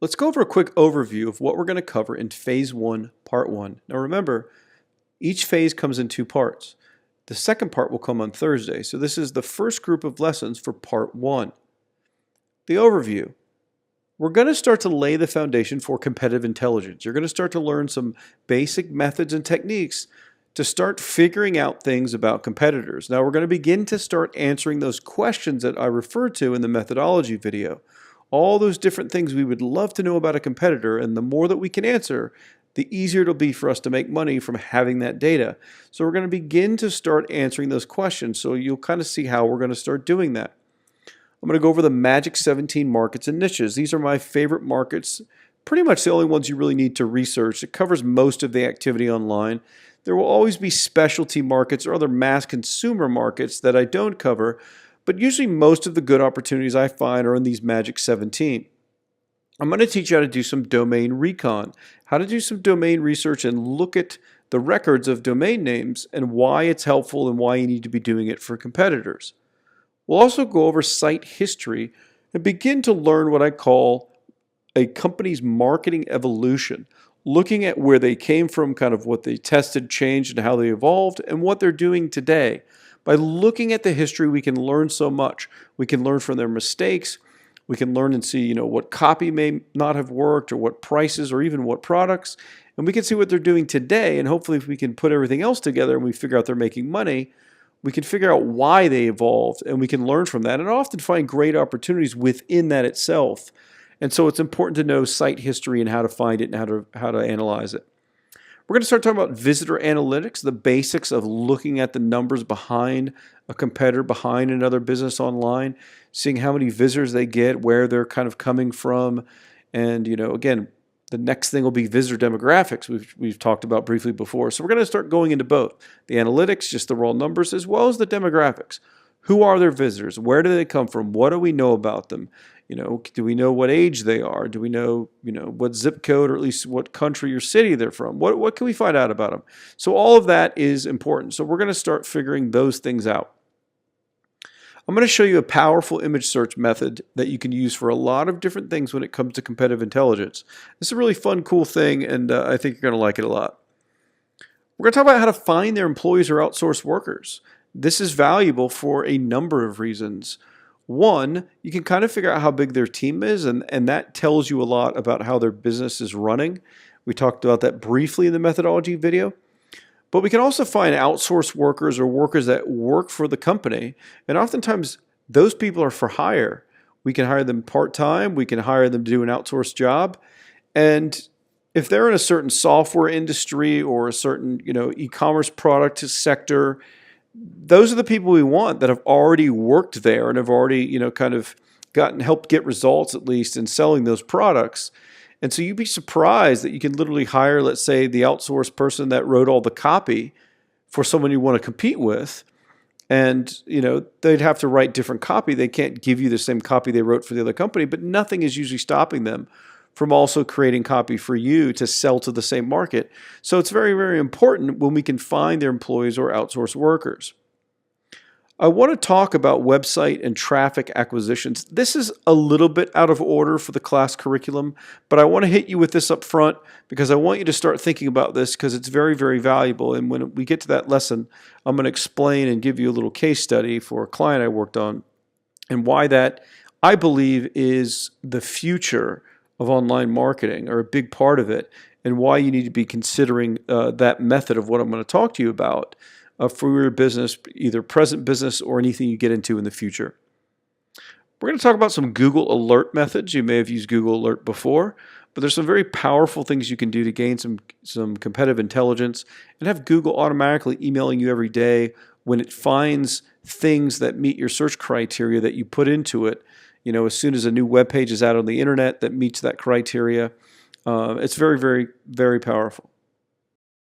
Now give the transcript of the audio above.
Let's go over a quick overview of what we're going to cover in Phase 1, Part 1. Now remember, each phase comes in two parts. The second part will come on Thursday, so this is the first group of lessons for Part 1. The overview. We're going to start to lay the foundation for competitive intelligence. You're going to start to learn some basic methods and techniques to start figuring out things about competitors. Now we're going to begin to start answering those questions that I referred to in the methodology video. All those different things we would love to know about a competitor, and the more that we can answer, the easier it'll be for us to make money from having that data. So we're going to begin to start answering those questions, so you'll kind of see how we're going to start doing that. I'm going to go over the Magic 17 markets and niches. These are my favorite markets, pretty much the only ones you really need to research. It covers most of the activity online. There will always be specialty markets or other mass consumer markets that I don't cover, but usually most of the good opportunities I find are in these Magic 17. I'm going to teach you how to do some domain recon, how to do some domain research and look at the records of domain names and why it's helpful and why you need to be doing it for competitors. We'll also go over site history and begin to learn what I call a company's marketing evolution, looking at where they came from, kind of what they tested, changed, and how they evolved, and what they're doing today. By looking at the history, we can learn so much. We can learn from their mistakes. We can learn and see, what copy may not have worked or what prices or even what products. And we can see what they're doing today. And hopefully if we can put everything else together and we figure out they're making money, we can figure out why they evolved and we can learn from that and often find great opportunities within that itself. And so it's important to know site history and how to find it and how to analyze it. We're going to start talking about visitor analytics, the basics of looking at the numbers behind a competitor, behind another business online, seeing how many visitors they get, where they're kind of coming from. And, again, the next thing will be visitor demographics, we've talked about briefly before. So we're going to start going into both the analytics, just the raw numbers, as well as the demographics. Who are their visitors? Where do they come from? What do we know about them? Do we know what age they are? Do we know, what zip code or at least what country or city they're from? What can we find out about them? So all of that is important. So we're going to start figuring those things out. I'm going to show you a powerful image search method that you can use for a lot of different things when it comes to competitive intelligence. This is a really fun, cool thing, and I think you're going to like it a lot. We're going to talk about how to find their employees or outsourced workers. This is valuable for a number of reasons. One, you can kind of figure out how big their team is, and that tells you a lot about how their business is running. We talked about that briefly in the methodology video. But we can also find outsourced workers or workers that work for the company, and oftentimes those people are for hire. We can hire them part-time, we can hire them to do an outsourced job, and if they're in a certain software industry or a certain e-commerce product sector, those are the people we want that have already worked there and have already, kind of helped get results at least in selling those products. And so you'd be surprised that you can literally hire, let's say, the outsourced person that wrote all the copy for someone you want to compete with. And, they'd have to write different copy. They can't give you the same copy they wrote for the other company, but nothing is usually stopping them from also creating copy for you to sell to the same market. So it's very, very important when we can find their employees or outsourced workers. I want to talk about website and traffic acquisitions. This is a little bit out of order for the class curriculum, but I want to hit you with this up front because I want you to start thinking about this because it's very, very valuable. And when we get to that lesson, I'm going to explain and give you a little case study for a client I worked on and why that, I believe, is the future of online marketing, or a big part of it, and why you need to be considering that method of what I'm going to talk to you about for your business, either present business or anything you get into in the future. We're going to talk about some Google Alert methods. You may have used Google Alert before, but there's some very powerful things you can do to gain some competitive intelligence and have Google automatically emailing you every day when it finds things that meet your search criteria that you put into it. As soon as a new web page is out on the internet that meets that criteria, it's very, very, very powerful.